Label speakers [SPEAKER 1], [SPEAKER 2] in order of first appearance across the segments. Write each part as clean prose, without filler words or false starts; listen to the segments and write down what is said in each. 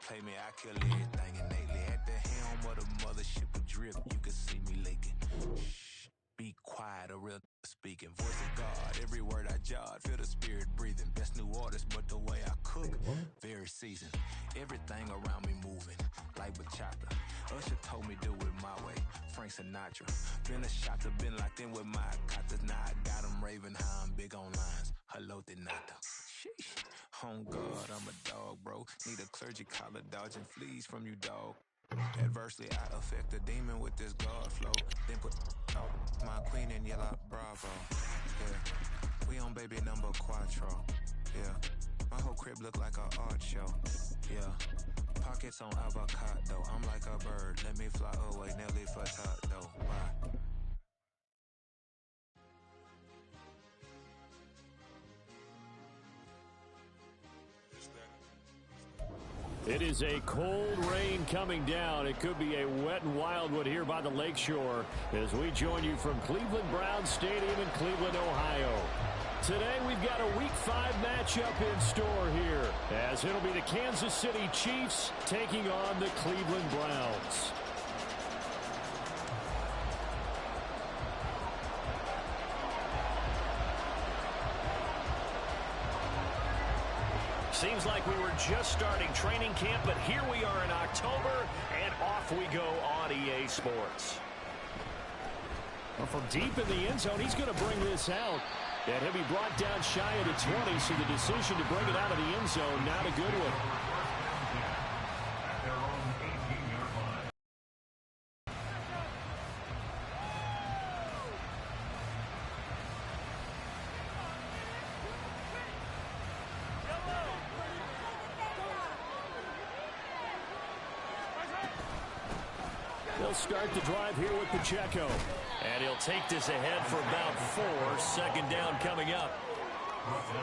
[SPEAKER 1] play me, I kill everything innately. At the helm of the mothership of drip, you can see me leaking. Shh, be quiet, a real speaking. Voice of God, every word I jot, feel the spirit breathing. Best new artist, but the way I cook, very seasoned. Everything around me moving, like bachata. Usher told me do it my way, Frank Sinatra. Been a shotter, been locked in with my katas. Now I got them raving how I'm big on lines. Hello, Denata. Sheesh. On God, I'm a dog, bro. Need a clergy collar, dodging fleas from you, dog. Adversely, I affect the demon with this God flow. Then put my queen in yellow bravo. Yeah, we on baby number quattro. Yeah, my whole crib look like a art show. Yeah, pockets on avocado. I'm like a bird. Let me fly away, Nelly Furtado. Bye.
[SPEAKER 2] It is a cold rain coming down. It could be a wet and wild one here by the lakeshore as we join you from Cleveland Browns Stadium in Cleveland, Ohio. Today we've got a Week 5 matchup in store here as it'll be the Kansas City Chiefs taking on the Cleveland Browns. Seems like we were just starting training camp, but here we are in October, and off we go on EA Sports. Well, from deep in the end zone, he's going to bring this out. And he'll be brought down shy of the 20, so the decision to bring it out of the end zone, not a good one. He'll start the drive here with Pacheco. And he'll take this ahead for about 4. Second down coming up.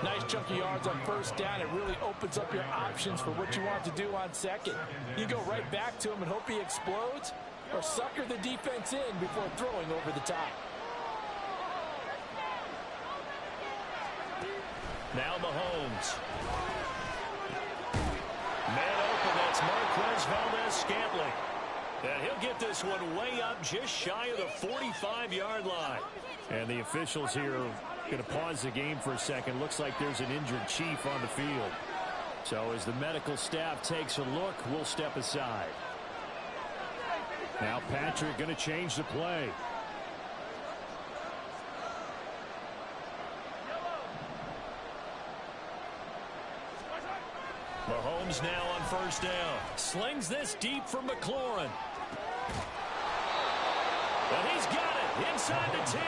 [SPEAKER 3] Nice chunky yards on first down. It really opens up your options for what you want to do on second. You go right back to him and hope he explodes, or sucker the defense in before throwing over the top.
[SPEAKER 2] Now Mahomes. Man open, that's Marquez Valdes-Scantling. And he'll get this one way up just shy of the 45-yard line. And the officials here are going to pause the game for a second. Looks like there's an injured Chief on the field. So as the medical staff takes a look, we'll step aside. Now Patrick going to change the play. Mahomes now on first down. Slings this deep from McLaurin. And he's got it inside the 10.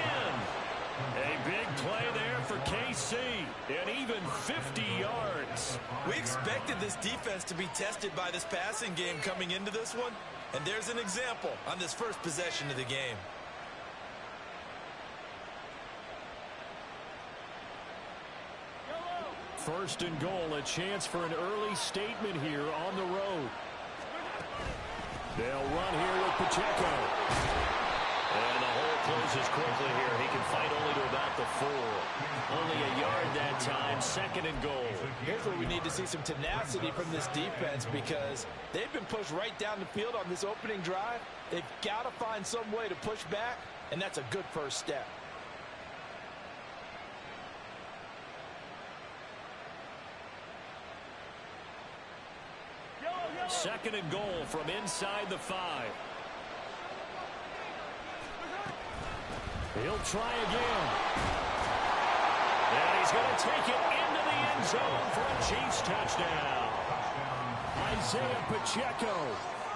[SPEAKER 2] A big play there for KC. And even 50 yards.
[SPEAKER 4] We expected this defense to be tested by this passing game coming into this one. And there's an example on this first possession of the game.
[SPEAKER 2] First and goal, a chance for an early statement here on the road. They'll run here with Pacheco. And the hole closes quickly here. He can fight only to about the 4. Only a yard that time, second and goal.
[SPEAKER 3] Here's where we need to see some tenacity from this defense because they've been pushed right down the field on this opening drive. They've got to find some way to push back, and that's a good first step.
[SPEAKER 2] Second and goal from inside the 5. He'll try again. And he's going to take it into the end zone for a Chiefs touchdown. Isaiah Pacheco,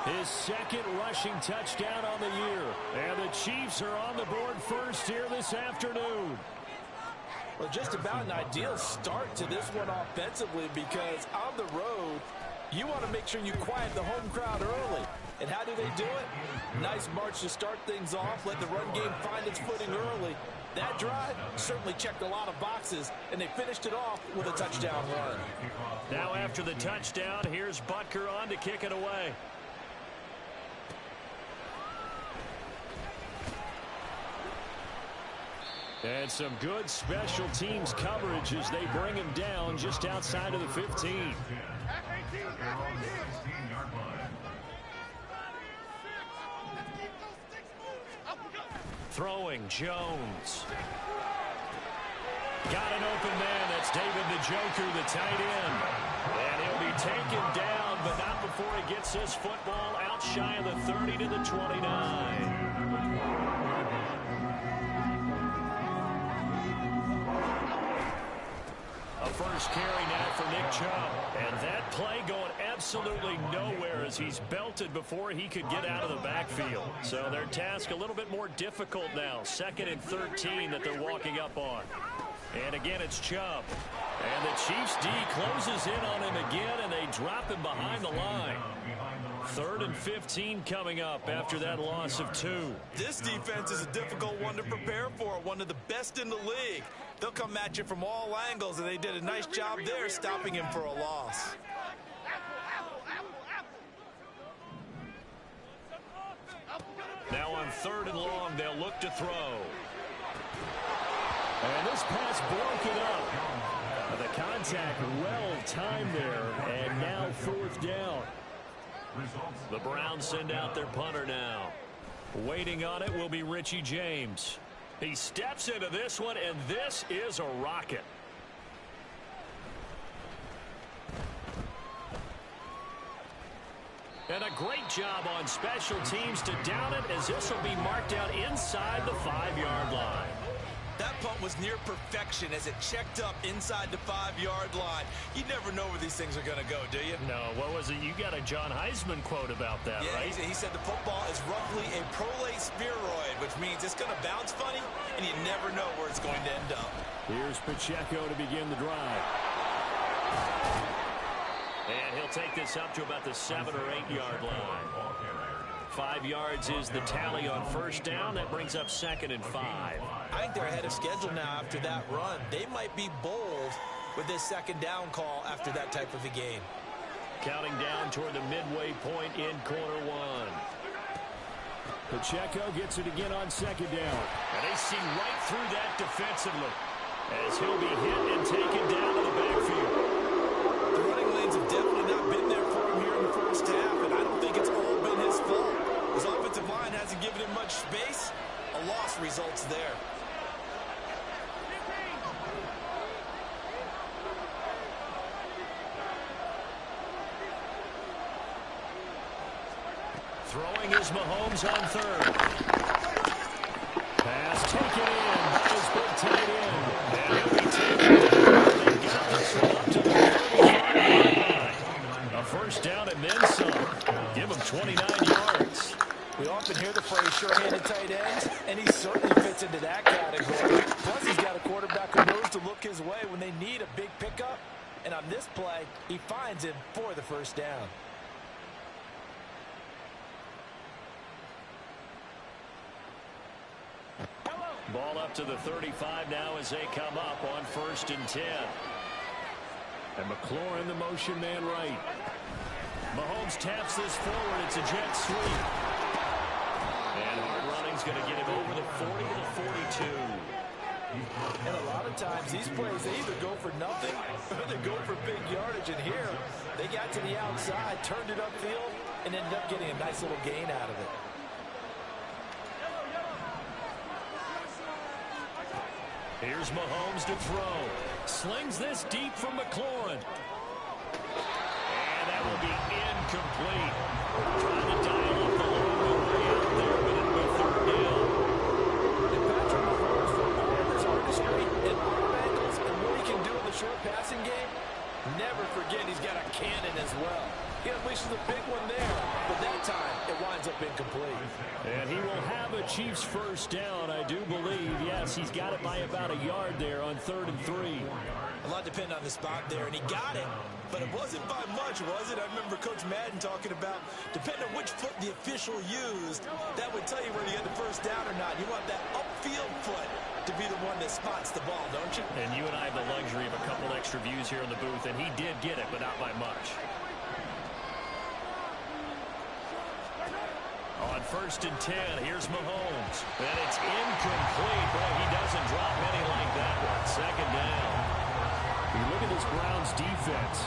[SPEAKER 2] his second rushing touchdown on the year. And the Chiefs are on the board first here this afternoon.
[SPEAKER 3] Well, just about an ideal start to this one offensively because on the road, you want to make sure you quiet the home crowd early. And how do they do it? Nice march to start things off. Let the run game find its footing early. That drive certainly checked a lot of boxes, and they finished it off with a touchdown run.
[SPEAKER 2] Now after the touchdown, here's Butker on to kick it away. And some good special teams coverage as they bring him down just outside of the 15. Throwing, Jones. Got an open man. That's David Njoku, the tight end. And he'll be taken down, but not before he gets this football out shy of the 30 to the 29. A first carry now for Nick Chubb. And that play going absolutely nowhere as he's belted before he could get out of the backfield. So their task a little bit more difficult now. 2nd and 13 that they're walking up on. And again, it's Chubb. And the Chiefs D closes in on him again, and they drop him behind the line. 3rd and 15 coming up after that loss of 2.
[SPEAKER 4] This defense is a difficult one to prepare for, one of the best in the league. They'll come at you from all angles, and they did a nice job there stopping him for a loss.
[SPEAKER 2] Now on 3rd and long, they'll look to throw. And this pass broken up. The contact well timed there, and now 4th down. The Browns send out their punter now. Waiting on it will be Richie James. He steps into this one, and this is a rocket. And a great job on special teams to down it, as this will be marked out inside the 5-yard line.
[SPEAKER 4] That punt was near perfection as it checked up inside the 5-yard line. You never know where these things are going to go, do you?
[SPEAKER 2] No, what was it? You got a John Heisman quote about that,
[SPEAKER 4] yeah,
[SPEAKER 2] right?
[SPEAKER 4] He said the football is roughly a prolate spheroid, which means it's going to bounce funny, and you never know where it's going to end up.
[SPEAKER 2] Here's Pacheco to begin the drive. And he'll take this up to about the 7- or 8-yard line. 5 yards is the tally on 1st down. That brings up 2nd and 5.
[SPEAKER 4] I think they're ahead of schedule now after that run. They might be bold with this 2nd down call after that type of a game.
[SPEAKER 2] Counting down toward the midway point in quarter 1. Pacheco gets it again on 2nd down. And they see right through that defensively as he'll be hit and taken down to the backfield.
[SPEAKER 4] The running lanes have definitely not been there for him here in the 1st half, and I don't think it's all been his fault. His offensive line hasn't given him much space. A loss results there.
[SPEAKER 2] Throwing is Mahomes on 3rd. Pass taken in by his big tight end. And he'll be taken down. They got this one up to the 35-yard line. A 1st down and then some. Give him 29 yards.
[SPEAKER 3] We often hear the phrase sure-handed tight ends, and he certainly fits into that category. Plus, he's got a quarterback who knows to look his way when they need a big pickup. And on this play, he finds him for the 1st down.
[SPEAKER 2] Ball up to the 35 now as they come up on 1st and 10. And McLaurin, the motion man right. Mahomes taps this forward. It's a jet sweep. And hard running's going to get him over the 40 to the 42.
[SPEAKER 3] And a lot of times, these plays, they either go for nothing or they go for big yardage. And here, they got to the outside, turned it upfield, and ended up getting a nice little gain out of it.
[SPEAKER 2] Here's Mahomes to throw. Slings this deep from McLaurin. And that will be incomplete. Trying to dial up the long way out there, but it'll be 3rd down.
[SPEAKER 3] And Patrick Mahomes, for all of his artistry and arm angles and what he can do in the short passing game, never forget he's got a cannon as well. He unleashes a big one there, but that time it winds up incomplete.
[SPEAKER 2] And he will have a Chiefs 1st down, I do believe. Yes, he's got it by about a yard there on 3rd and 3.
[SPEAKER 4] A lot depended on the spot there, and he got it, but it wasn't by much, was it? I remember Coach Madden talking about, depending on which foot the official used, that would tell you whether you had the 1st down or not. You want that upfield foot to be the one that spots the ball, don't you?
[SPEAKER 2] And you and I have the luxury of a couple extra views here in the booth, and he did get it, but not by much. On 1st and 10, here's Mahomes. And it's incomplete. Boy, he doesn't drop many like that one. 2nd down. You look at this Browns defense.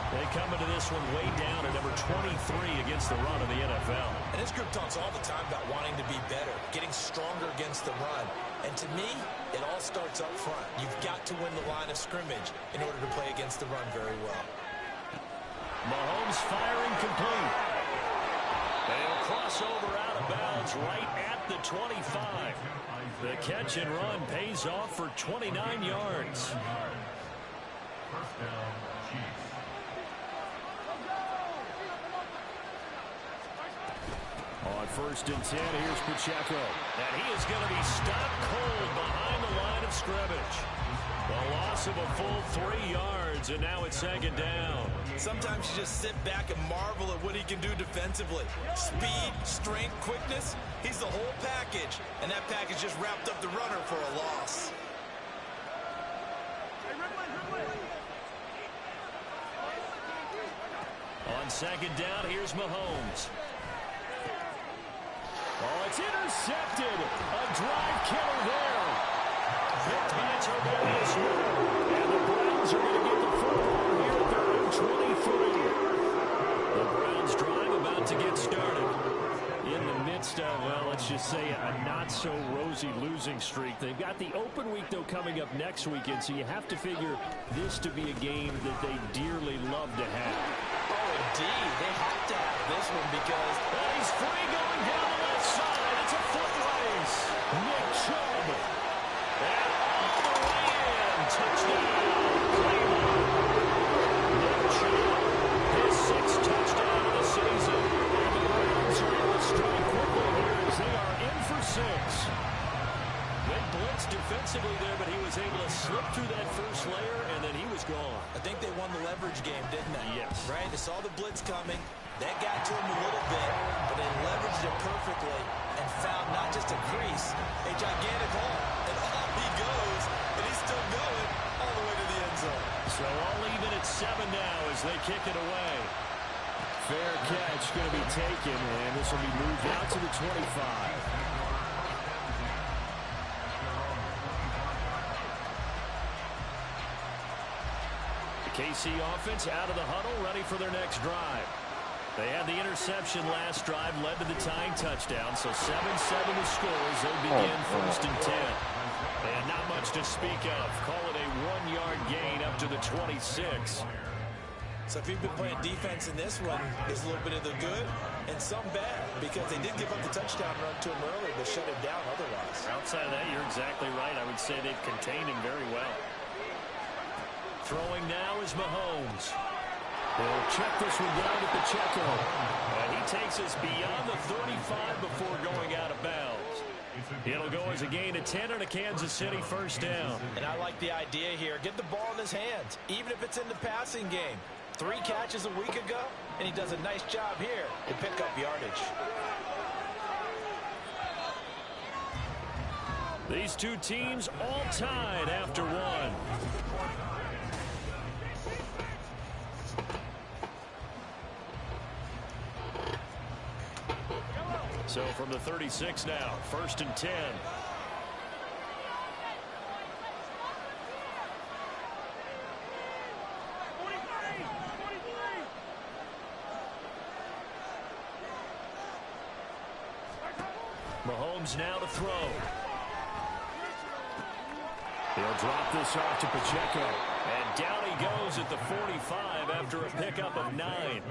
[SPEAKER 2] They come into this one way down at number 23 against the run in the NFL.
[SPEAKER 4] And this group talks all the time about wanting to be better, getting stronger against the run. And to me, it all starts up front. You've got to win the line of scrimmage in order to play against the run very well.
[SPEAKER 2] Mahomes firing complete. They'll cross over out of bounds right at the 25. The catch and run pays off for 29 yards. On 1st and 10, here's Pacheco. And he is going to be stopped cold behind the line of scrimmage. The loss of a full 3 yards, and now it's 2nd down.
[SPEAKER 4] Sometimes you just sit back and marvel at what he can do defensively. Speed, strength, quickness, he's the whole package. And that package just wrapped up the runner for a loss.
[SPEAKER 2] On 2nd down, here's Mahomes. Oh, it's intercepted. A drive killer there. Picked by Tavarius Moore. And the Browns are going to get the football here at their own 23. The Browns drive about to get started. In the midst of, well, let's just say a not-so-rosy losing streak. They've got the open week, though, coming up next weekend, so you have to figure this to be a game that they dearly love to have.
[SPEAKER 4] Oh, indeed. They have to have this one because
[SPEAKER 2] he's free going down the left side. It's a foot race. Nick Chubb. And all the way in. Touchdown. Cleveland. Nick Chubb. His 6th touchdown of the season. And the Browns are able to strike quickly here as they are in for 6. They blitzed defensively there, but he was able to slip through that first layer, and then he was gone.
[SPEAKER 4] I think they won the leverage game, didn't they?
[SPEAKER 2] Yes.
[SPEAKER 4] Right? They saw the blitz coming. That got to him a little bit, but they leveraged it perfectly and found not just a crease, a gigantic hole. And off he goes, and he's still going all the way to the end zone.
[SPEAKER 2] So all even at 7 now as they kick it away. Fair catch going to be taken, and this will be moved out to the 25. KC offense out of the huddle, ready for their next drive. They had the interception last drive, led to the tying touchdown, so 7-7 to score as they begin 1st and 10. And not much to speak of. Call it a 1-yard gain up to the 26.
[SPEAKER 4] So if you've been playing defense in this one, there's a little bit of the good and some bad because they did give up the touchdown run to him early, but shut him down otherwise.
[SPEAKER 2] Outside of that, you're exactly right. I would say they've contained him very well. Throwing now is Mahomes. They'll check this one down at Pacheco. And he takes us beyond the 35 before going out of bounds. It'll go as a gain of 10 and a Kansas City 1st down.
[SPEAKER 4] And I like the idea here. Get the ball in his hands, even if it's in the passing game. 3 catches a week ago, and he does a nice job here to pick up yardage.
[SPEAKER 2] These two teams all tied after 1. So from the 36 now, 1st and 10. Mahomes now to throw. He'll drop this off to Pacheco. And down he goes at the 45 after a pickup of 9.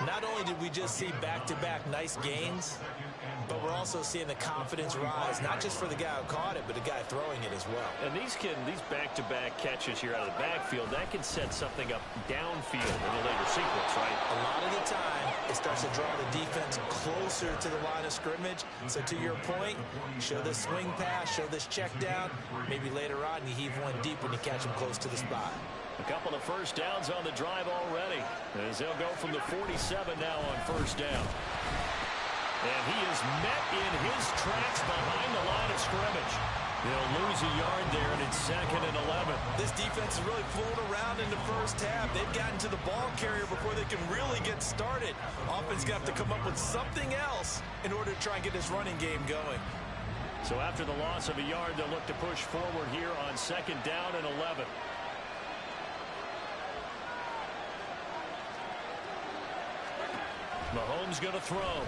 [SPEAKER 4] Not only did we just see back-to-back nice gains, but we're also seeing the confidence rise, not just for the guy who caught it, but the guy throwing it as well.
[SPEAKER 2] And these back-to-back catches here out of the backfield, that can set something up downfield in a later sequence, right?
[SPEAKER 4] A lot of the time, it starts to draw the defense closer to the line of scrimmage. So to your point, show this swing pass, show this check down. Maybe later on, you heave one deep when you catch him close to the spot.
[SPEAKER 2] A couple of 1st downs on the drive already, as they'll go from the 47 now on 1st down. And he is met in his tracks behind the line of scrimmage. They'll lose a yard there, and it's 2nd and 11.
[SPEAKER 4] This defense has really flown around in the first half. They've gotten to the ball carrier before they can really get started. Offense going to have to come up with something else in order to try and get this running game going.
[SPEAKER 2] So after the loss of a yard, they'll look to push forward here on 2nd down and 11. Mahomes going to throw.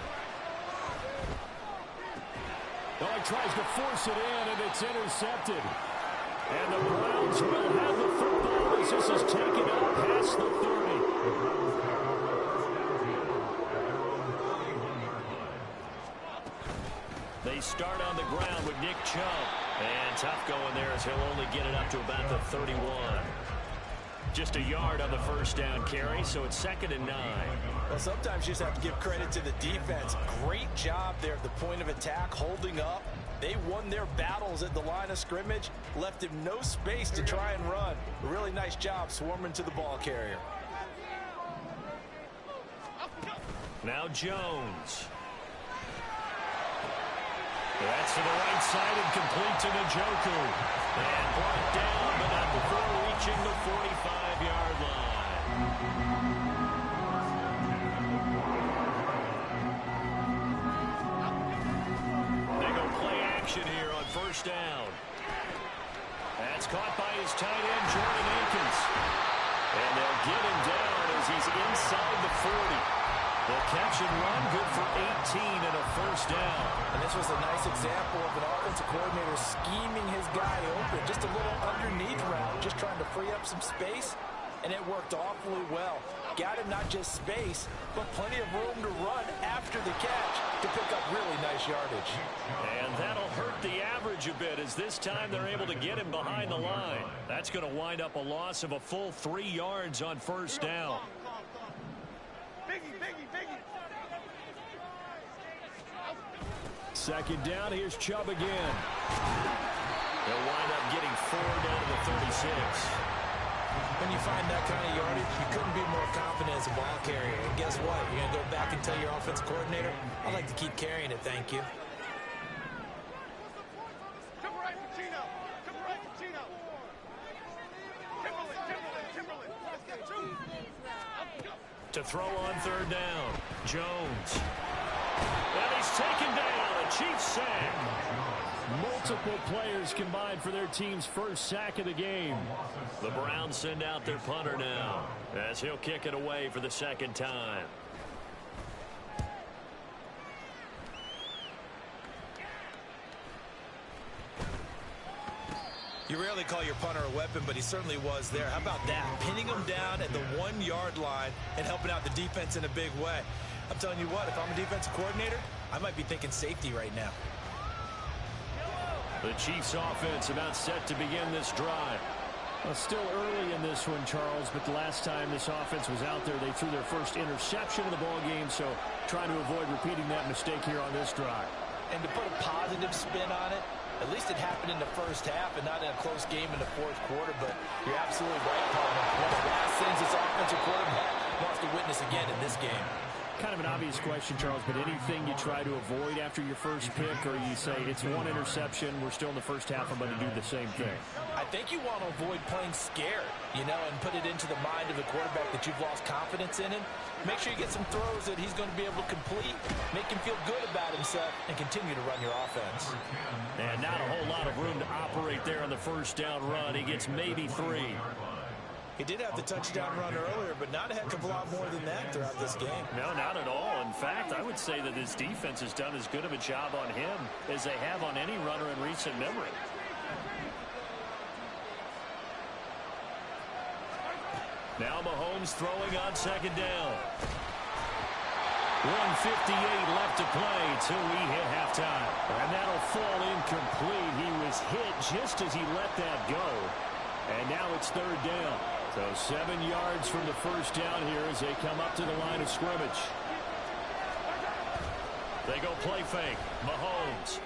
[SPEAKER 2] Oh, he tries to force it in, and it's intercepted. And the Browns will have the football as this is taken up past the 30. They start on the ground with Nick Chubb. And tough going there as he'll only get it up to about the 31. Just a yard on the first down carry, so it's 2nd and 9.
[SPEAKER 3] Well, sometimes you just have to give credit to the defense. Great job there at the point of attack, holding up. They won their battles at the line of scrimmage, left him no space to try and run. A really nice job swarming to the ball carrier.
[SPEAKER 2] Now Jones. That's to the right side and complete to Njoku. And brought down, but not before reaching the 45-yard line. They go play action here on first down. That's caught by his tight end, Jordan Akins. And they'll get him down as he's inside the 40. The catch and run, good for 18 and a first down.
[SPEAKER 3] And this was a nice example of an offensive coordinator scheming his guy open. Just a little underneath route, just trying to free up some space, and it worked awfully well. Got him not just space, but plenty of room to run after the catch to pick up really nice yardage.
[SPEAKER 2] And that'll hurt the average a bit as this time they're able to get him behind the line. That's going to wind up a loss of a full 3 yards on first down. Second down, here's Chubb again. They'll wind up getting 4 down to the 36.
[SPEAKER 3] When you find that kind of yardage, you couldn't be more confident as a ball carrier. And guess what? You're going to go back and tell your offensive coordinator, I'd like to keep carrying it, thank you.
[SPEAKER 2] To throw on third down, Jones. And he's taken down, a Chiefs sack. Multiple players combined for their team's first sack of the game. The Browns send out their punter now as he'll kick it away for the second time.
[SPEAKER 3] You rarely call your punter a weapon, but he certainly was there. How about that? Pinning him down at the 1-yard line and helping out the defense in a big way. I'm telling you what, if I'm a defensive coordinator, I might be thinking safety right now.
[SPEAKER 2] The Chiefs offense about set to begin this drive. Well, still early in this one, Charles, but the last time this offense was out there, they threw their first interception of the ball game, so trying to avoid repeating that mistake here on this drive.
[SPEAKER 3] And to put a positive spin on it, at least it happened in the first half and not in a close game in the fourth quarter, but you're absolutely right, partner. One of the last things this offensive quarterback wants to witness again in this game.
[SPEAKER 2] Kind of an obvious question, Charles, but anything you try to avoid after your first pick, or you say it's one interception, we're still in the first half, I'm going to do the same thing?
[SPEAKER 3] I think you want to avoid playing scared, you know, and put it into the mind of the quarterback that you've lost confidence in him. Make sure you get some throws that he's going to be able to complete, make him feel good about himself, and continue to run your offense.
[SPEAKER 2] And not a whole lot of room to operate there on the first down run. He gets maybe 3.
[SPEAKER 3] He did have the touchdown run earlier, but not a heck of a lot more than that throughout this game.
[SPEAKER 2] No, not at all. In fact, I would say that his defense has done as good of a job on him as they have on any runner in recent memory. Now Mahomes throwing on second down. 1:58 left to play till we hit halftime. And that'll fall incomplete. He was hit just as he let that go. And now it's third down. So 7 yards from the first down here as they come up to the line of scrimmage. They go play fake. Mahomes.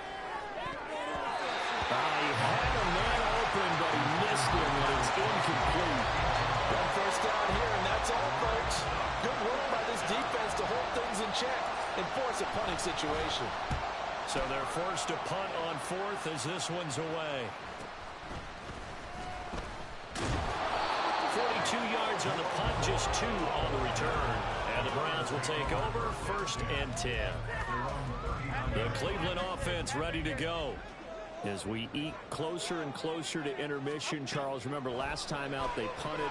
[SPEAKER 2] He had a man open, but he missed him, and it's incomplete.
[SPEAKER 3] One first down here, and that's all, folks. Good work by this defense to hold things in check and force a punting situation.
[SPEAKER 2] So they're forced to punt on fourth as this one's away. 42 yards on the punt, just 2 on the return. And the Browns will take over, 1st and 10. The Cleveland offense ready to go. As we eke closer and closer to intermission, Charles, remember last time out they punted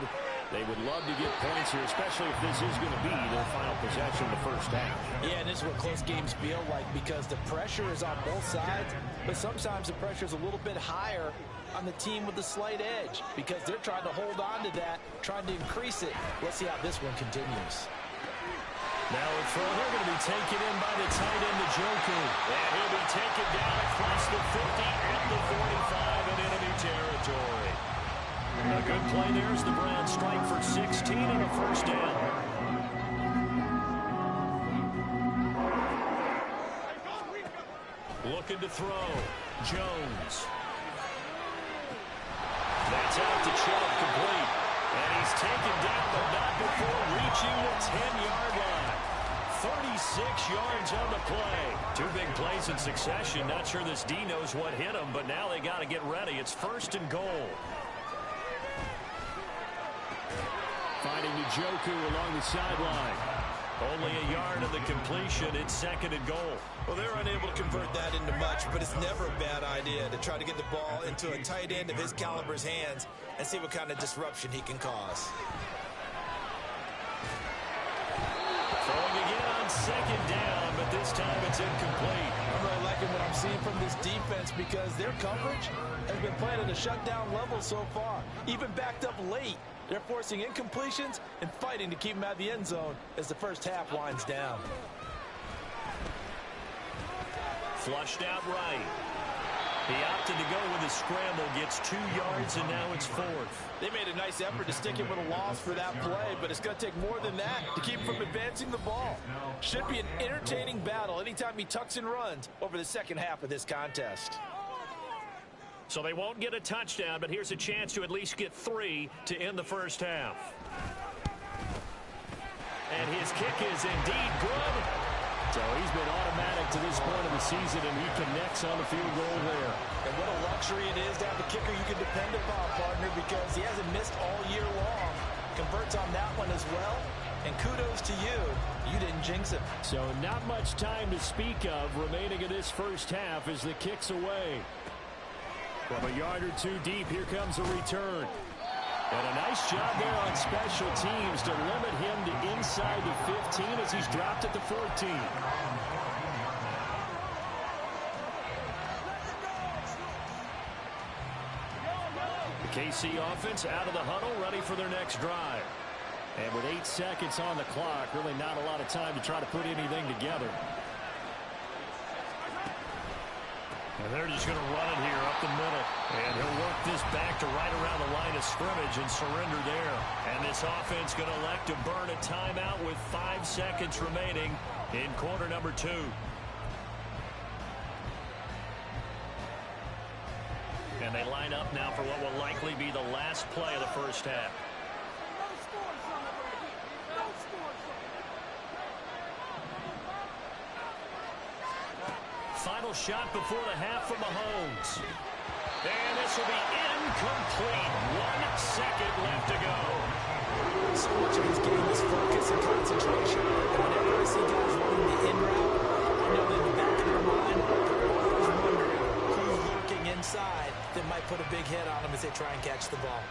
[SPEAKER 2] They would love to get points here, especially if this is going to be their final possession of the first half.
[SPEAKER 3] Yeah, and this is what close games feel like because the pressure is on both sides, but sometimes the pressure is a little bit higher on the team with the slight edge because they're trying to hold on to that, trying to increase it. Let's see how this one continues.
[SPEAKER 2] Now a throw, they're going to be taken in by the tight end, Njoku. And he'll be taken down across the 50 at the 45 in enemy territory. A good play there as the Browns strike for 16 and a first down. Looking to throw. Jones. That's out to Chubb, complete. And he's taken down, but not before reaching the 10-yard line. 36 yards on the play. Two big plays in succession. Not sure this D knows what hit him, but now they got to get ready. It's first and goal. Finding Njoku along the sideline. Only a yard of the completion. It's second and goal.
[SPEAKER 4] Well, they're unable to convert that into much, but it's never a bad idea to try to get the ball into a tight end of his caliber's hands and see what kind of disruption he can cause.
[SPEAKER 2] Throwing again on second down, but this time it's incomplete.
[SPEAKER 3] I'm really liking what I'm seeing from this defense because their coverage has been playing at a shutdown level so far. Even backed up late, they're forcing incompletions and fighting to keep them out of the end zone as the first half winds down.
[SPEAKER 2] Flushed out right. He opted to go with a scramble, gets 2 yards, and now it's fourth.
[SPEAKER 3] They made a nice effort to stick him with a loss for that play, but it's going to take more than that to keep him from advancing the ball. Should be an entertaining battle anytime he tucks and runs over the second half of this contest.
[SPEAKER 2] So they won't get a touchdown, but here's a chance to at least get 3 to end the first half. And his kick is indeed good. So he's been automatic to this point of the season, and he connects on the field goal there.
[SPEAKER 3] And what a luxury it is to have a kicker you can depend upon, partner, because he hasn't missed all year long. Converts on that one as well. And kudos to you. You didn't jinx him.
[SPEAKER 2] So not much time to speak of remaining in this first half as the kick's away. From a yard or two deep, here comes a return. And a nice job there on special teams to limit him to inside the 15 as he's dropped at the 14. The KC offense out of the huddle, ready for their next drive. And with 8 seconds on the clock, really not a lot of time to try to put anything together. And they're just going to run it here up the middle. And he'll work this back to right around the line of scrimmage and surrender there. And this offense going to elect to burn a timeout with 5 seconds remaining in quarter number 2. And they line up now for what will likely be the last play of the first half. Final shot before the half from Mahomes. And this will be incomplete. 1 second left to go.
[SPEAKER 3] So much of his game is focus and concentration. And whenever I see guys running the in route, I know that in the back of their mind, they're always wondering who's lurking inside that might put a big hit on them as they try and catch the ball.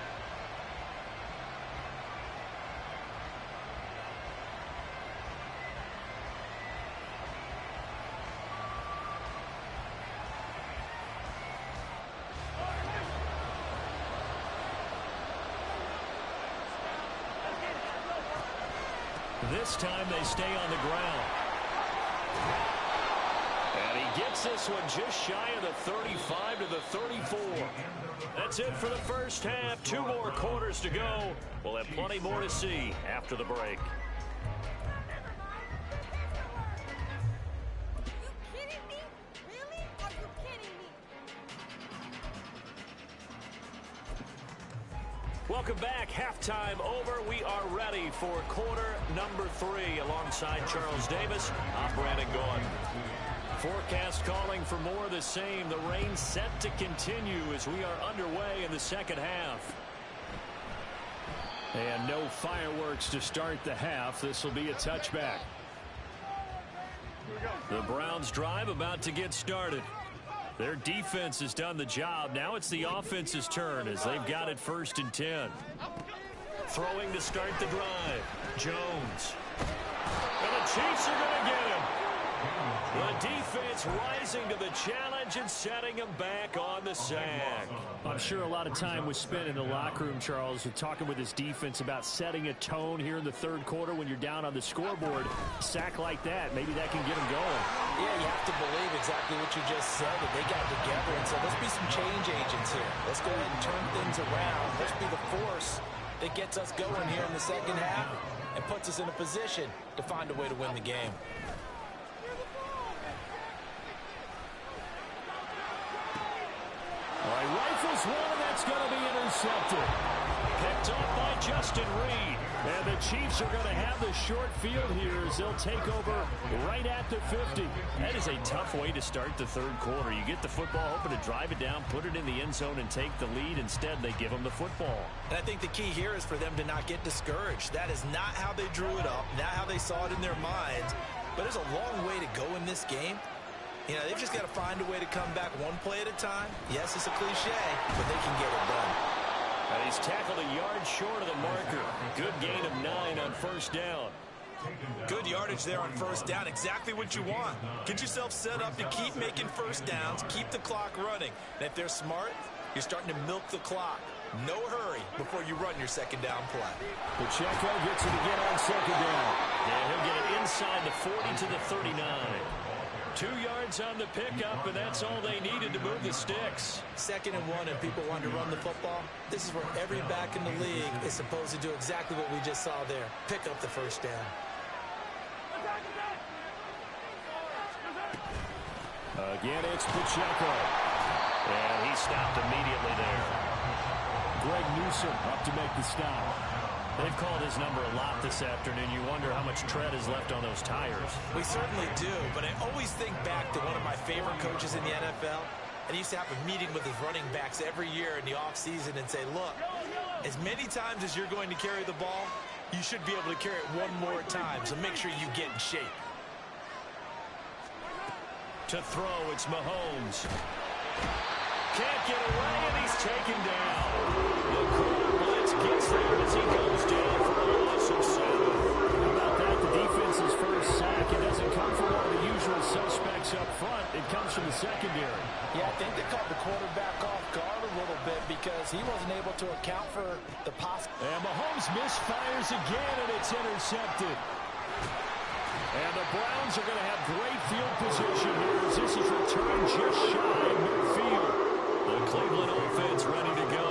[SPEAKER 2] This time they stay on the ground. And he gets this one just shy of the 35 to the 34. That's it for the first half. 2 more quarters to go. We'll have plenty more to see after the break. Welcome back. Halftime over. We are ready for quarter number 3 alongside Charles Davis. I'm Brandon Gaughan. Forecast calling for more of the same. The rain set to continue as we are underway in the second half. And no fireworks to start the half. This will be a touchback. The Browns drive about to get started. Their defense has done the job. Now it's the offense's turn as they've got it 1st and 10. Throwing to start the drive. Jones. And the Chiefs are going to get him. The defense rising to the challenge and setting him back on the sack. I'm sure a lot of time was spent in the locker room, Charles, with talking with his defense about setting a tone here in the third quarter when you're down on the scoreboard. Sack like that, maybe that can get him going.
[SPEAKER 3] Yeah, you have to believe exactly what you just said, that they got together and said, let's be some change agents here. Let's go ahead and turn things around. Let's be the force that gets us going here in the second half and puts us in a position to find a way to win the game.
[SPEAKER 2] All right, rifles one, and that's going to be intercepted. Picked off by Justin Reed. And the Chiefs are going to have the short field here as they'll take over right at the 50. That is a tough way to start the third quarter. You get the football, hoping to drive it down, put it in the end zone, and take the lead. Instead, they give them the football.
[SPEAKER 3] And I think the key here is for them to not get discouraged. That is not how they drew it up, not how they saw it in their minds. But there's a long way to go in this game. You know, they've just got to find a way to come back one play at a time. Yes, it's a cliche, but they can get it done.
[SPEAKER 2] And he's tackled a yard short of the marker. Good gain of 9 on first down.
[SPEAKER 3] Good yardage there on first down. Exactly what you want. Get yourself set up to keep making first downs, keep the clock running. And if they're smart, you're starting to milk the clock. No hurry before you run your second down play.
[SPEAKER 2] Pacheco gets it again on second down. And he'll get it inside the 40 to the 39. 2 yards on the pickup, and that's all they needed to move the sticks.
[SPEAKER 3] 2nd and 1, and people want to run the football. This is where every back in the league is supposed to do exactly what we just saw there. Pick up the first down.
[SPEAKER 2] Again, it's Pacheco. And he stopped immediately there. Greg Newsome up to make the stop. They've called his number a lot this afternoon. You wonder how much tread is left on those tires.
[SPEAKER 3] We certainly do, but I always think back to one of my favorite coaches in the NFL. And he used to have a meeting with his running backs every year in the offseason and say, look, as many times as you're going to carry the ball, you should be able to carry it one more time, so make sure you get in shape.
[SPEAKER 2] To throw, it's Mahomes. Can't get away, and he's taken down. The corner blitz gets there as he goes down for a loss of 7. How about that? The defense's first sack. It doesn't come from one of the usual suspects up front. It comes from the secondary.
[SPEAKER 3] Yeah, I think they caught the quarterback off guard a little bit because he wasn't able to account for the possible.
[SPEAKER 2] And Mahomes misfires again, and it's intercepted. And the Browns are going to have great field position here as this is returned just shy of midfield. The Cleveland offense ready to go.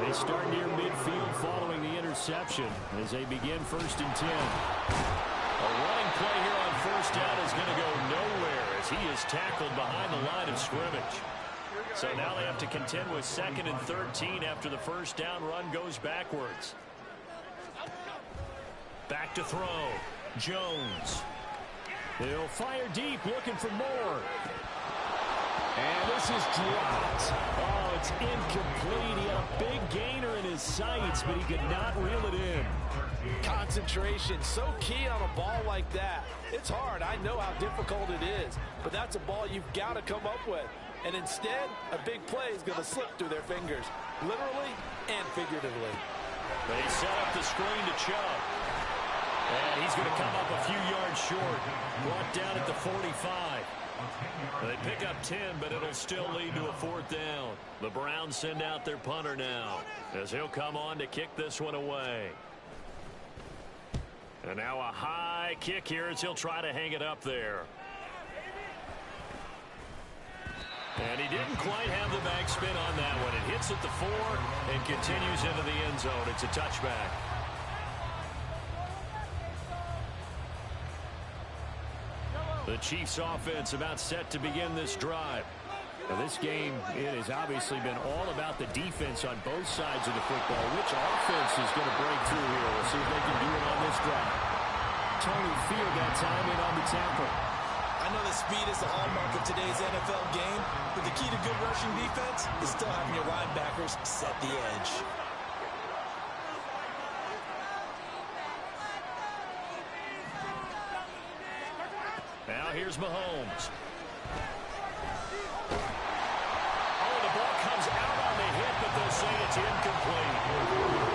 [SPEAKER 2] They start near midfield following the interception as they begin 1st and 10. A running play here on first down is going to go nowhere as he is tackled behind the line of scrimmage. So now they have to contend with 2nd and 13 after the first down run goes backwards. Back to throw. Jones. They'll fire deep, looking for more. And this is dropped. Oh, it's incomplete. He had a big gainer in his sights, but he could not reel it in.
[SPEAKER 3] Concentration, so key on a ball like that. It's hard. I know how difficult it is, but that's a ball you've got to come up with. And instead, a big play is going to slip through their fingers, literally and figuratively.
[SPEAKER 2] They set up the screen to Chubb. And he's going to come up a few yards short. Brought down at the 45. They pick up 10, but it'll still lead to a 4th down. The Browns send out their punter now as he'll come on to kick this one away. And now a high kick here as he'll try to hang it up there. And he didn't quite have the backspin on that one. It hits at the 4 and continues into the end zone. It's a touchback. The Chiefs offense about set to begin this drive. Now this game, it has obviously been all about the defense on both sides of the football. Which offense is going to break through here? We'll see if they can do it on this drive. Tony Field that time in on the tackle.
[SPEAKER 3] I know that speed is the hallmark of today's NFL game, but the key to good rushing defense is still having your linebackers set the edge.
[SPEAKER 2] Now here's Mahomes. Oh, the ball comes out on the hit, but they'll say it's incomplete.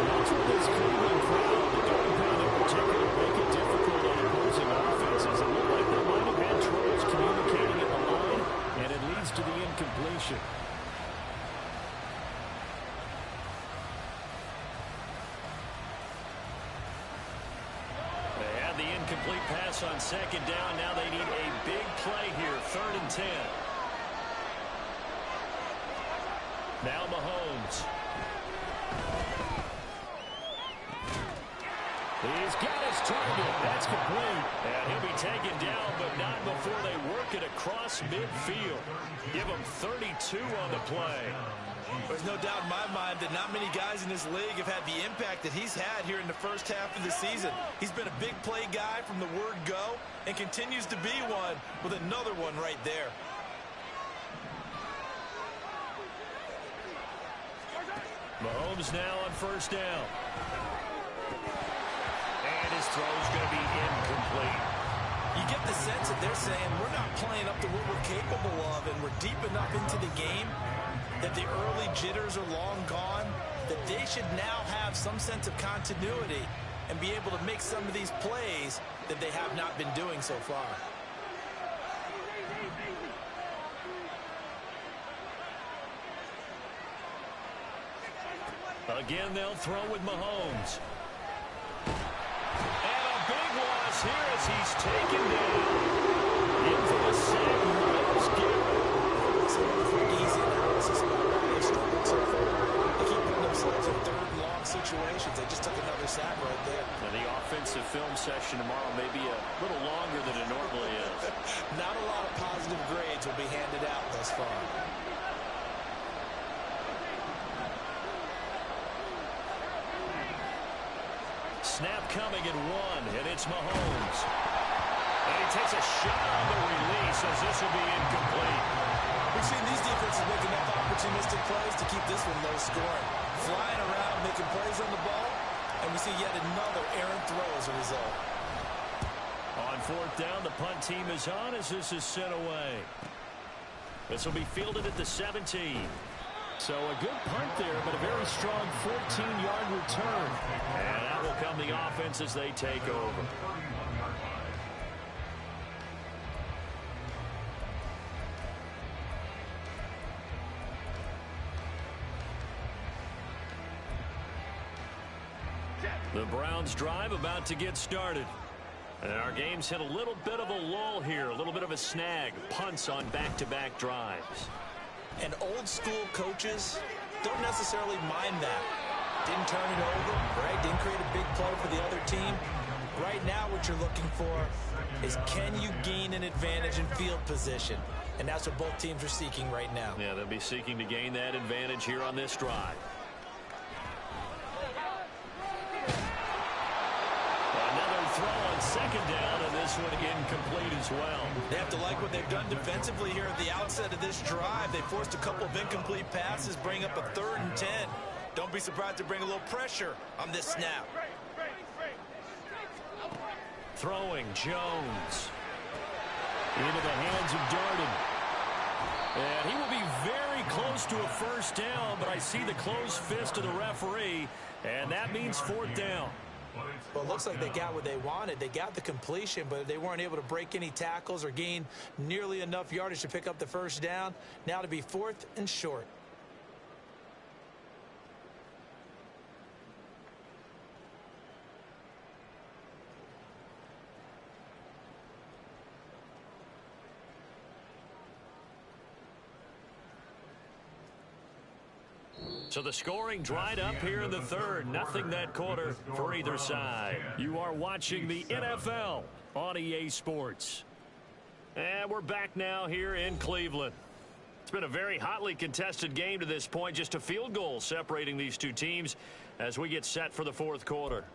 [SPEAKER 2] That's what this Cleveland crowd, the going pound in particular, make it difficult on opposing offenses. It looked like they might have had troubles communicating at the line, and it leads to the incompletion. They had the incomplete pass on second down. Now they need a big play here, 3rd and 10. Now Mahomes. He's got his target. That's complete. And he'll be taken down, but not before they work it across midfield. Give him 32 on the play.
[SPEAKER 3] There's no doubt in my mind that not many guys in this league have had the impact that he's had here in the first half of the season. He's been a big play guy from the word go and continues to be one with another one right there.
[SPEAKER 2] Mahomes now on 1st down. And his throw's going to be incomplete.
[SPEAKER 3] You get the sense that they're saying we're not playing up to what we're capable of, and we're deep enough into the game that the early jitters are long gone, that they should now have some sense of continuity and be able to make some of these plays that they have not been doing so far.
[SPEAKER 2] Again, they'll throw with Mahomes. And a big loss here as he's taken down. In for the sack, Myles Garrett.
[SPEAKER 3] So for easy analysis about why they've struggled so far. They keep putting themselves in 3rd and long situations. They just took another sack right there.
[SPEAKER 2] And the offensive film session tomorrow may be a little longer than it normally is.
[SPEAKER 3] Not a lot of positive grades will be handed out thus far.
[SPEAKER 2] Snap coming at 1, and it's Mahomes. And he takes a shot on the release as this will be incomplete.
[SPEAKER 3] We've seen these defenses make enough opportunistic plays to keep this one low scoring. Flying around, making plays on the ball, and we see yet another errant throw as a result.
[SPEAKER 2] On 4th down, the punt team is on as this is sent away. This will be fielded at the 17. So a good punt there, but a very strong 14-yard return. And out will come the offense as they take over. The Browns drive about to get started. And our game's hit a little bit of a lull here, a little bit of a snag. Punts on back-to-back drives.
[SPEAKER 3] And old-school coaches don't necessarily mind that. Didn't turn it over, right? Didn't create a big play for the other team. Right now what you're looking for is can you gain an advantage in field position? And that's what both teams are seeking right now.
[SPEAKER 2] Yeah, they'll be seeking to gain that advantage here on this drive. Another throw on 2nd down, and this one incomplete as well.
[SPEAKER 3] They have to like what they've done defensively here at the outset of this drive. They forced a couple of incomplete passes, bring up a 3rd and 10. Don't be surprised to bring a little pressure on this snap.
[SPEAKER 2] Throwing Jones into the hands of Darden. And he will be very close to a 1st down, but I see the closed fist of the referee, and that means 4th down.
[SPEAKER 3] Well, it looks like they got what they wanted. They got the completion, but they weren't able to break any tackles or gain nearly enough yardage to pick up the 1st down. Now to be 4th and short.
[SPEAKER 2] So the scoring dried up here in the 3rd. Nothing that quarter for either side. You are watching the NFL on EA Sports. And we're back now here in Cleveland. It's been a very hotly contested game to this point. Just a field goal separating these two teams as we get set for the 4th quarter.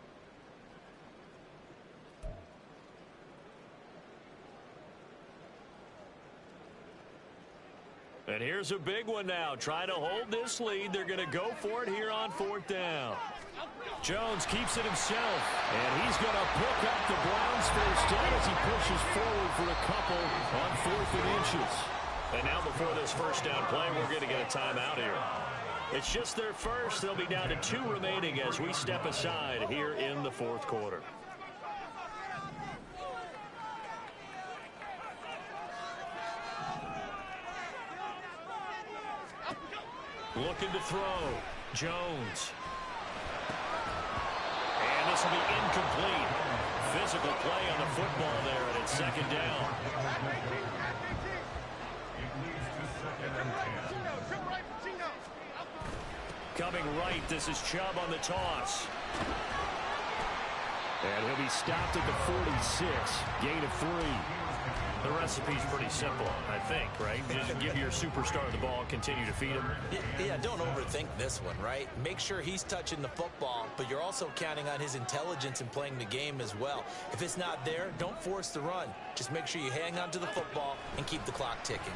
[SPEAKER 2] And here's a big one now. Trying to hold this lead. They're going to go for it here on 4th down. Jones keeps it himself. And he's going to pick up the Browns' 1st down as he pushes forward for a couple on 4th and inches. And now before this 1st down play, we're going to get a timeout here. It's just their first. They'll be down to 2 remaining as we step aside here in the fourth quarter. Looking to throw. Jones. And this will be incomplete. Physical play on the football there, and it's second down. Coming right, this is Chubb on the toss. And he'll be stopped at the 46. Gain of 3. The recipe's pretty simple, I think, right? Just give your superstar the ball, continue to feed him.
[SPEAKER 3] Yeah, don't overthink this one, right? Make sure he's touching the football, but you're also counting on his intelligence in playing the game as well. If it's not there, don't force the run. Just make sure you hang on to the football and keep the clock ticking.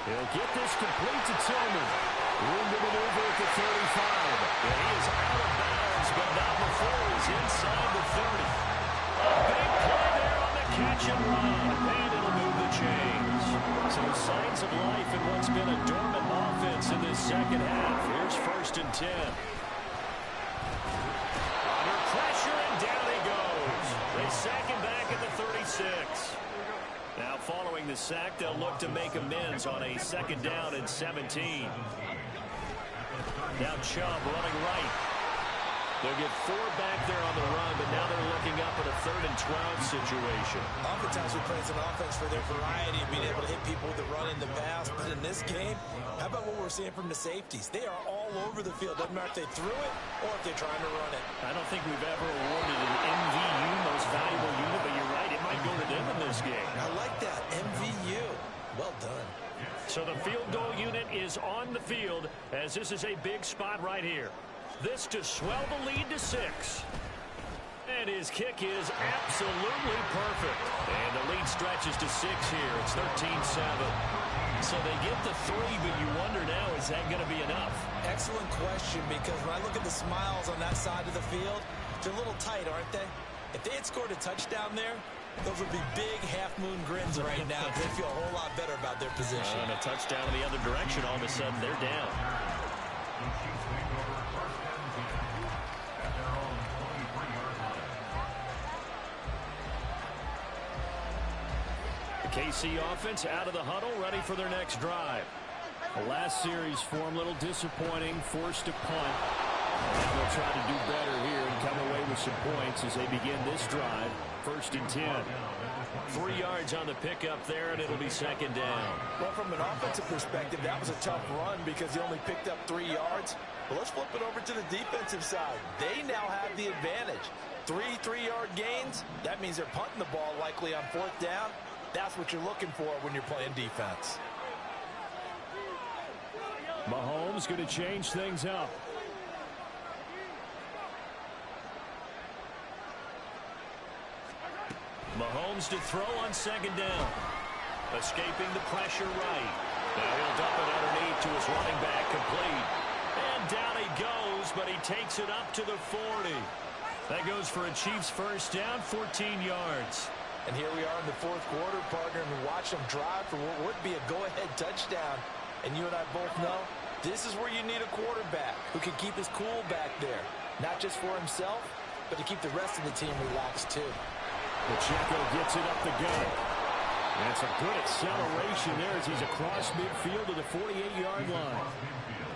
[SPEAKER 2] He'll get this complete to Tillman. Room to maneuver at the 35. And he is out of bounds, but not before he's inside the 30. A big play there on the catch and run. And it'll move the chains. So signs of life in what's been a dormant offense in this second half. Here's 1st and 10. Under pressure, and down he goes. They sack him back at the 36. Now following the sack, they'll look to make amends on a 2nd down and 17. Now Chubb running right. They'll get 4 back there on the run, but now they're looking up at a 3rd and 12 situation.
[SPEAKER 3] Oftentimes we play as an offense for their variety of being able to hit people with the run and the pass. But in this game, how about what we're seeing from the safeties? They are all over the field. Doesn't matter if they threw it or if they're trying to run it.
[SPEAKER 2] I don't think we've ever awarded an MVU, most valuable unit, but you're right, it might go to them in this game.
[SPEAKER 3] I like that, MVU. Well done.
[SPEAKER 2] So the field goal unit is on the field as this is a big spot right here. This to swell the lead to 6. And his kick is absolutely perfect. And the lead stretches to 6 here. It's 13-7. So they get the 3, but you wonder now, is that going to be enough?
[SPEAKER 3] Excellent question, because when I look at the smiles on that side of the field, they're a little tight, aren't they? If they had scored a touchdown there, those would be big half-moon grins right now. They feel a whole lot better about their position.
[SPEAKER 2] And a touchdown in the other direction, all of a sudden they're down. KC offense out of the huddle, ready for their next drive. The last series for them, a little disappointing, forced to punt. And they'll try to do better here and come away with some points as they begin this drive. 1st and 10. 3 yards on the pickup there, and it'll be 2nd down.
[SPEAKER 3] Well, from an offensive perspective, that was a tough run because he only picked up 3 yards. But let's flip it over to the defensive side. They now have the advantage. 3 3-yard gains. That means they're punting the ball likely on 4th down. That's what you're looking for when you're playing defense.
[SPEAKER 2] Mahomes going to change things up. Mahomes to throw on 2nd down. Escaping the pressure right. Now he'll dump it underneath to his running back, complete. And down he goes, but he takes it up to the 40. That goes for a Chiefs 1st down, 14 yards.
[SPEAKER 3] And here we are in the 4th quarter, partner, and watch them drive for what would be a go-ahead touchdown. And you and I both know this is where you need a quarterback who can keep his cool back there. Not just for himself, but to keep the rest of the team relaxed too.
[SPEAKER 2] Pacheco gets it up the gut. That's a good acceleration there as he's across midfield to the 48-yard line.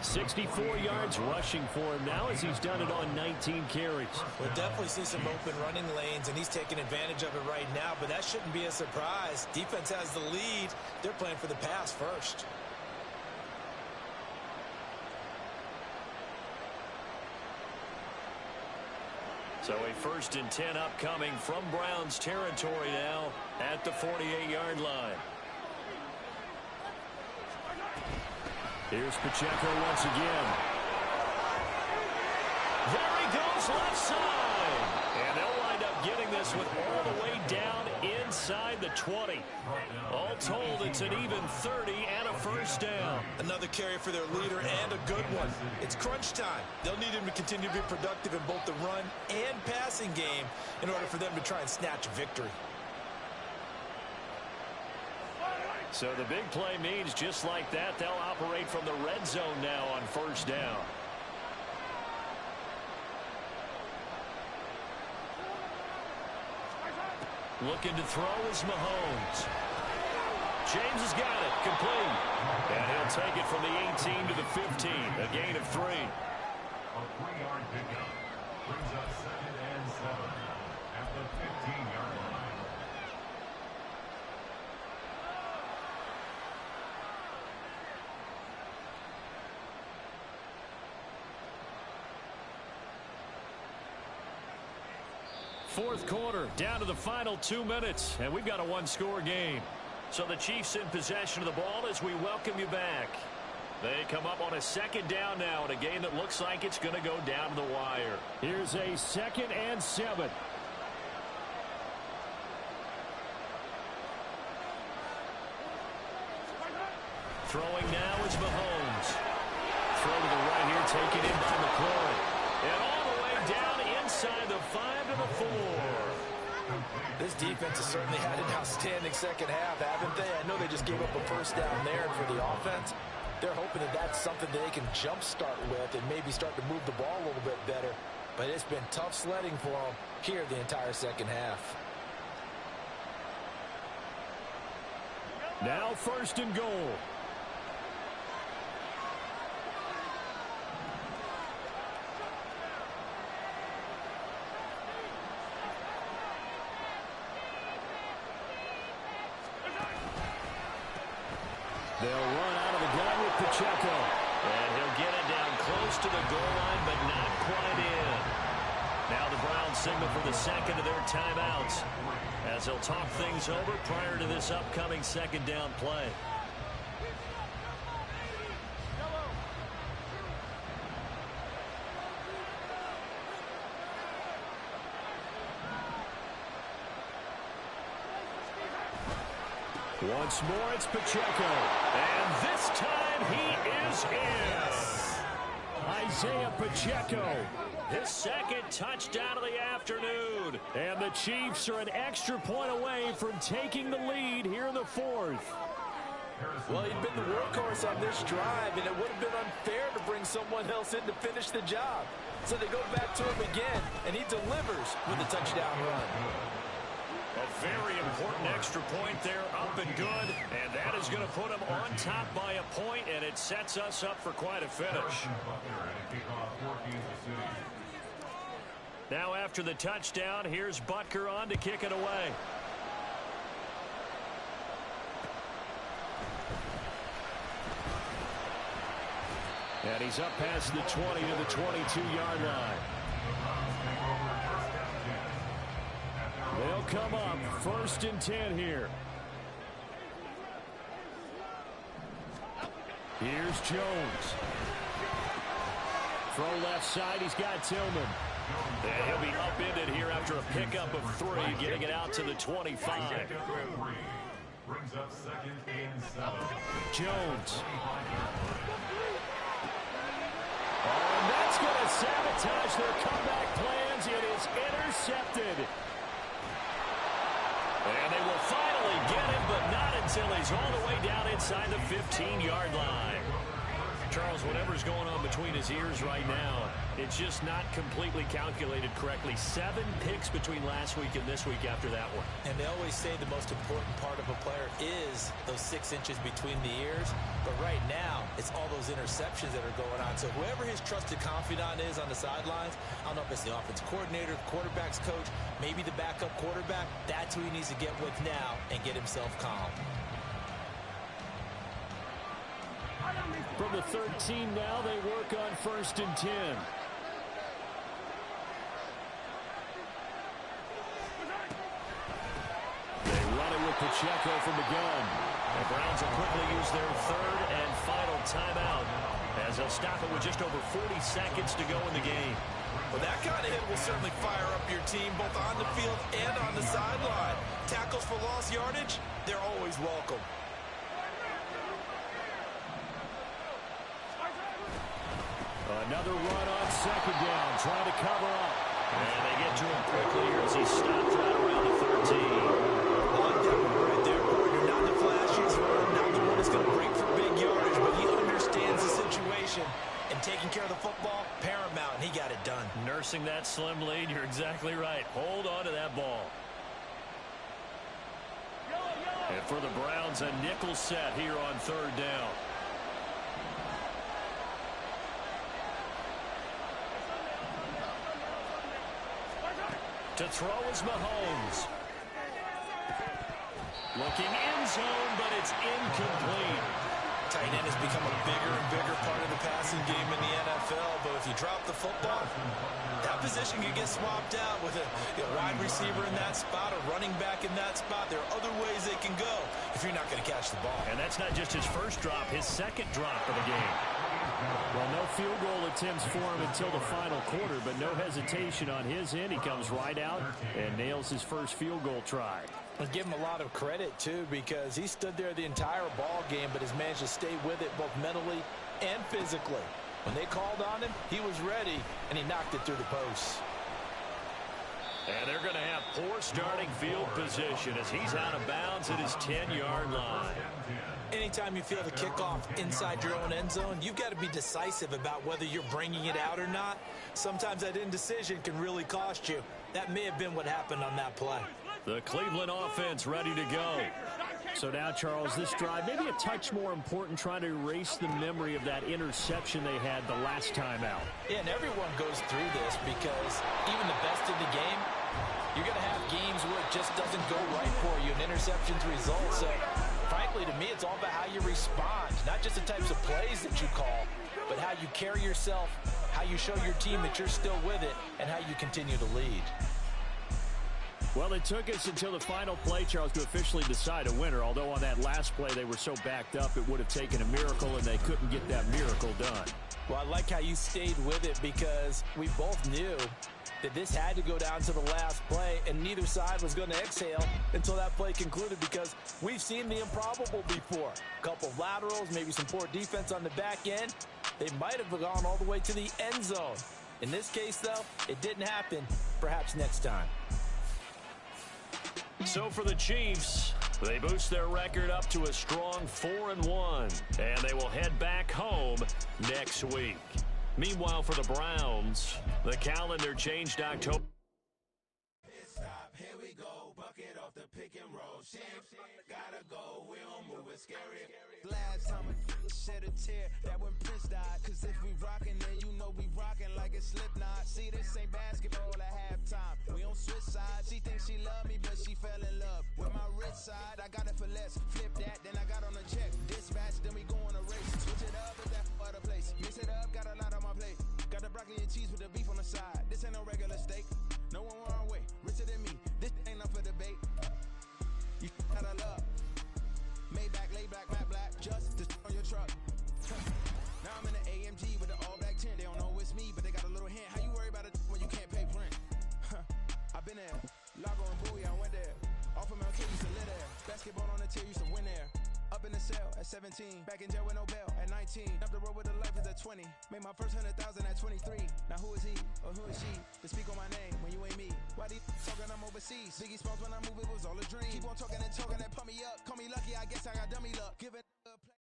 [SPEAKER 2] 64 yards rushing for him now as he's done it on 19 carries.
[SPEAKER 3] We'll definitely see some open running lanes, and he's taking advantage of it right now, but that shouldn't be a surprise. Defense has the lead. They're playing for the pass first.
[SPEAKER 2] So a 1st and 10 upcoming from Browns territory now at the 48-yard line. Here's Pacheco once again. There he goes left side. And they'll wind up getting this with all the way down inside the 20. All told, it's an even 30 and a 1st down.
[SPEAKER 3] Another carry for their leader and a good one. It's crunch time. They'll need him to continue to be productive in both the run and passing game in order for them to try and snatch a victory.
[SPEAKER 2] So the big play means just like that, they'll operate from the red zone now on first down. Looking to throw is Mahomes. James has got it, complete. And he'll take it from the 18 to the 15, a gain of 3.
[SPEAKER 5] A 3-yard pickup brings up 2nd and 7 at the 15-yard line.
[SPEAKER 2] Fourth quarter, down to the final 2 minutes, and we've got a one-score game. So the Chiefs in possession of the ball as we welcome you back. They come up on a second down now in a game that looks like it's going to go down to the wire. Here's a 2nd and 7. Throwing now is Mahomes. Throw to the right here, taken in by McCoy. And all the way down inside the 5 to the 4.
[SPEAKER 3] This defense has certainly had an outstanding second half, haven't they? I know they just gave up a first down there, and for the offense, they're hoping that that's something they can jumpstart with and maybe start to move the ball a little bit better. But it's been tough sledding for them here the entire second half.
[SPEAKER 2] Now 1st and goal. They'll run out of the gun with Pacheco. And he'll get it down close to the goal line, but not quite in. Now the Browns signal for the second of their timeouts as they'll talk things over prior to this upcoming second down play. Once more, it's Pacheco. And this time, he is in. Isaiah Pacheco, his 2nd touchdown of the afternoon. And the Chiefs are an extra point away from taking the lead here in the 4th.
[SPEAKER 3] Well, he'd been the workhorse on this drive, and it would have been unfair to bring someone else in to finish the job. So they go back to him again, and he delivers with a touchdown run.
[SPEAKER 2] A very important extra point there, up and good, and that is going to put him on top by a point, and it sets us up for quite a finish. Now after the touchdown, here's Butker on to kick it away. And he's up past the 20 to the 22-yard line. They'll come up 1st and 10 here. Here's Jones. Throw left side, he's got Tillman. And he'll be upended here after a pickup of 3, getting it out to the 25.
[SPEAKER 5] Brings up 2nd and 7.
[SPEAKER 2] Jones. Oh, and that's going to sabotage their comeback plans. It is intercepted. And they will finally get him, but not until he's all the way down inside the 15-yard line. Charles, whatever's going on between his ears right now, it's just not completely calculated correctly. 7 picks between last week and this week after that one.
[SPEAKER 3] And they always say the most important part of a player is those 6 inches between the ears. But right now, it's all those interceptions that are going on. So whoever his trusted confidant is on the sidelines, I don't know if it's the offense coordinator, the quarterback's coach, maybe the backup quarterback, that's who he needs to get with now and get himself calm.
[SPEAKER 2] From the 13 now, they work on 1st and 10. They run it with Pacheco from the gun. The Browns will quickly use their 3rd and final timeout as they'll stop it with just over 40 seconds to go in the game.
[SPEAKER 3] Well, that kind of hit will certainly fire up your team both on the field and on the sideline. Tackles for lost yardage, they're always welcome.
[SPEAKER 2] Another run on 2nd down, trying to cover up. And they get to him quickly here as he stopped right around the 13.
[SPEAKER 3] On that one right there, partner. Not the flashiest run,
[SPEAKER 2] that slim lead, you're exactly right. Hold on to that ball. And for the Browns, a nickel set here on third down. To throw is Mahomes. Looking end zone, but it's incomplete.
[SPEAKER 3] Tight end has become a bigger and bigger part of the passing game in the NFL, but if you drop the football, that position can get swapped out with a wide receiver in that spot, a running back in that spot. There are other ways they can go if you're not going to catch the ball.
[SPEAKER 2] And that's not just his first drop, his second drop of the game. Well, no field goal attempts for him until the final quarter, but no hesitation on his end. He comes right out and nails his first field goal try.
[SPEAKER 3] And give him a lot of credit, too, because he stood there the entire ball game, but has managed to stay with it both mentally and physically. When they called on him, he was ready, and he knocked it through the posts.
[SPEAKER 2] And they're going to have poor starting field position as he's out of bounds at his 10-yard line.
[SPEAKER 3] Anytime you feel the kickoff inside your own end zone, you've got to be decisive about whether you're bringing it out or not. Sometimes that indecision can really cost you. That may have been what happened on that play.
[SPEAKER 2] The Cleveland offense ready to go. So now, Charles, this drive maybe a touch more important, trying to erase the memory of that interception they had the last time out.
[SPEAKER 3] Yeah, and everyone goes through this because even the best in the game, you're going to have games where it just doesn't go right for you, and interceptions result. So, frankly, to me, it's all about how you respond, not just the types of plays that you call, but how you carry yourself, how you show your team that you're still with it, and how you continue to lead.
[SPEAKER 2] Well, it took us until the final play, Charles, to officially decide a winner, although on that last play they were so backed up it would have taken a miracle, and they couldn't get that miracle done.
[SPEAKER 3] Well, I like how you stayed with it because we both knew that this had to go down to the last play, and neither side was going to exhale until that play concluded because we've seen the improbable before. A couple of laterals, maybe some poor defense on the back end. They might have gone all the way to the end zone. In this case, though, it didn't happen. Perhaps next time.
[SPEAKER 2] So for the Chiefs, they boost their record up to a strong 4-1, and they will head back home next week. Meanwhile, for the Browns, the calendar changed October.
[SPEAKER 1] Here we go, bucket off the pick and roll. Champs, gotta go, we don't move it scary.
[SPEAKER 6] Last time I shed a tear, that when Prince died. Cause if we rockin', then you know we rockin' like a Slipknot. See, this ain't basketball at halftime. We on switch sides. She thinks she love me, but she fell in love with my rich side. I got it for less. Flip that, then I got on a check. Dispatch, then we go on a race. Switch it up, is that other place? Mix it up, got a lot on my plate. Got the broccoli and cheese with the beef on the side. This ain't no regular steak. No one wrong way. Richer than me. This ain't up for debate. You got a love. Maybach, lay back, matte black. Just to on your truck. Now I'm in the AMG with the all black tint. They don't know it's me, but they got a little hint. How you worry about it when you can't pay rent? I've been there. Lago and Bowie, I went there. Off of Mount Kill, used to live there. Basketball on the tier, used to win there. Up in the cell at 17. Back in jail with no bail at 19. Up the road with a life is at 20. Made my first 100,000 at 23. Now who is he or who is she to speak on my name when you ain't me? Why these talking I'm overseas? Biggie Smalls when I move it was all a dream. Keep on talking and talking and pump me up. Call me lucky, I guess I got dummy luck. Give it a play.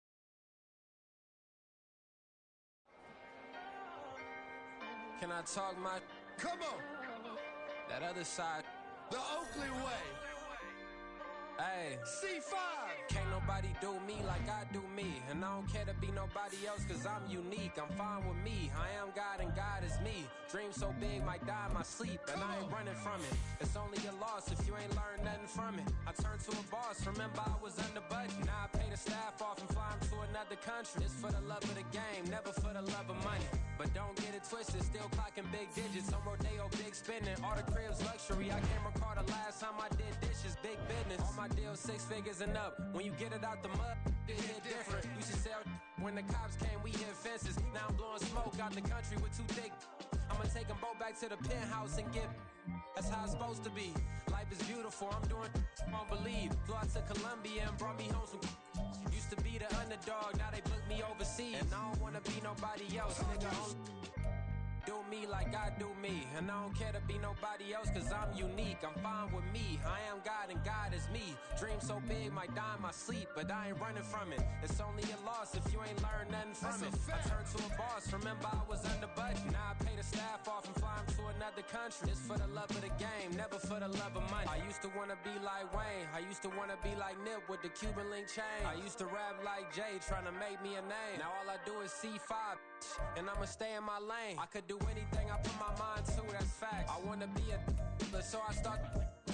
[SPEAKER 7] Can I talk my? Come on. That other side. The Oakley way. Hey. C5. Can't nobody do me like I do me. And I don't care to be nobody else cause I'm unique. I'm fine with me. I am God and God is me. Dream so big might die in my sleep. And I ain't running from it. It's only a loss if you ain't learned nothing from it. I turned to a boss. Remember I was under budget. Now I pay the staff off and fly them to another country. It's for the love of the game, never for the love of money. But don't get it twisted, still clocking big digits. On Rodeo, big spending. All the cribs luxury. I can't recall the last time I did dishes. Big business. All my deals 6 figures and up. When you get it out the mud, it hit different. Used to sell when the cops came, we hit fences. Now I'm blowing smoke out the country with 2 thick. I'ma take them both back to the penthouse and get. That's how it's supposed to be. Life is beautiful, I'm doing won't believe. Flew out to Colombia and brought me home some. Used to be the underdog, now they book me overseas. And I don't wanna be nobody else, nigga. Do me like I do me. And I don't care to be nobody else, cause I'm unique. I'm fine with me. I am God and God is me. Dream so big, might die in my sleep, but I ain't running from it. It's only a loss if you ain't learned nothing from it. I turned to a boss, remember I was under budget. Now I pay the staff off and fly them to another country. It's for the love of the game, never for the love of money. I used to wanna be like Wayne. I used to wanna be like Nip with the Cuban link chain. I used to rap like Jay, trying to make me a name. Now all I do is C5, and I'ma stay in my lane. I could do anything I put my mind to, that's facts. I wanna be a so I start.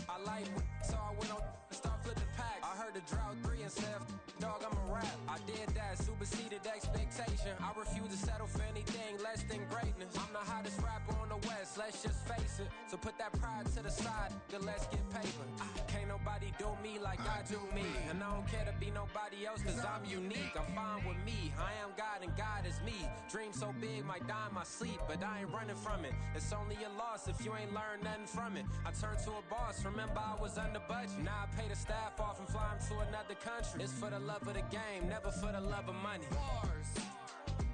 [SPEAKER 7] I like so I went on start flipping packs. I heard the drought 3 and said, dog, I'm a rap. I did that, superseded expectation. I refuse to settle for anything less than greatness. I'm the hottest rapper on the West, let's just face it. So put that pride to the side, then let's get paper. Can't nobody do me like I do me. And I don't care to be nobody else, cause I'm unique. I'm fine with me, I am God and God is me. Dream so big, might die in my sleep, but I ain't running from it. It's only a loss if you ain't learned nothing from it. I turned to a boss, remember I was under budget. Now I pay the staff off and fly them to another country. It's for the love of the game, never for the love of money.
[SPEAKER 6] Bars,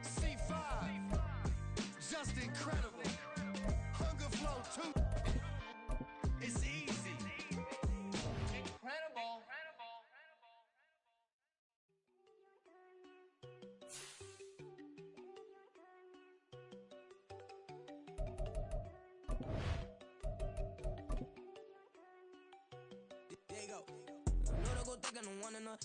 [SPEAKER 6] C5, just incredible. Hunger Flow 2, it's easy. Incredible.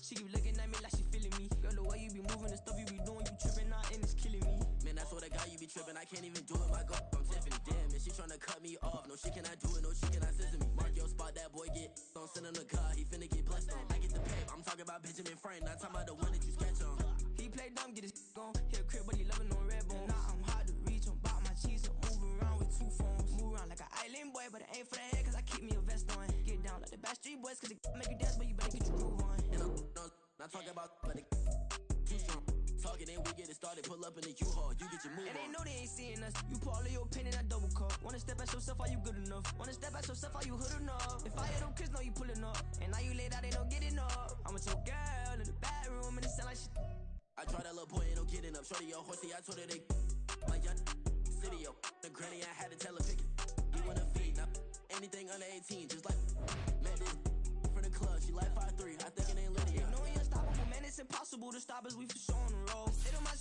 [SPEAKER 8] She keep looking at me like she feeling me. Girl, the way you be moving, the stuff you be doing, you tripping out and it's killing me. Man, I swear to God, you be tripping. I can't even do it. My girl, I'm Tiffany. Damn, and she tryna cut me off. No, she cannot do it. No, she cannot scissor me. Mark your spot, that boy get. Don't send him to God. He finna get blessed on. I get the pay. I'm talking about Benjamin Frank. Not talking about the one that you sketch on. He play dumb, get his gone. Hit a crib, but he loving on red bone. Now I'm hard to reach. I'm bout my cheese. I'm moving around with 2 phones. Move around like an island boy, but it ain't for the head, cause I keep me a vest on. Get down like the Backstreet Boys, cause it make you dance, but you better get your groove on. And I'm not talking about, but it too strong. Talking and we get it started, pull up in the U-Haul, you get your move on. And they know they ain't seeing us. You put all of your pain in that double cup. Wanna step at yourself, are you good enough? Wanna step at yourself, are you hood enough? If I hear them kids know you pulling up, and now you laid out, they don't get enough. I'm with your girl in the bedroom, and it sound like shit. I tried that little boy, ain't no getting up. Shorty your horsey, I told her they my young city up. The granny, I had to tell her pick it. You wanna feed, now anything under 18, just like man, this from the club, she like 5'3", I think it ain't Lydia. You know we unstoppable, man, it's impossible to stop us, we for sure on the road. Sit on my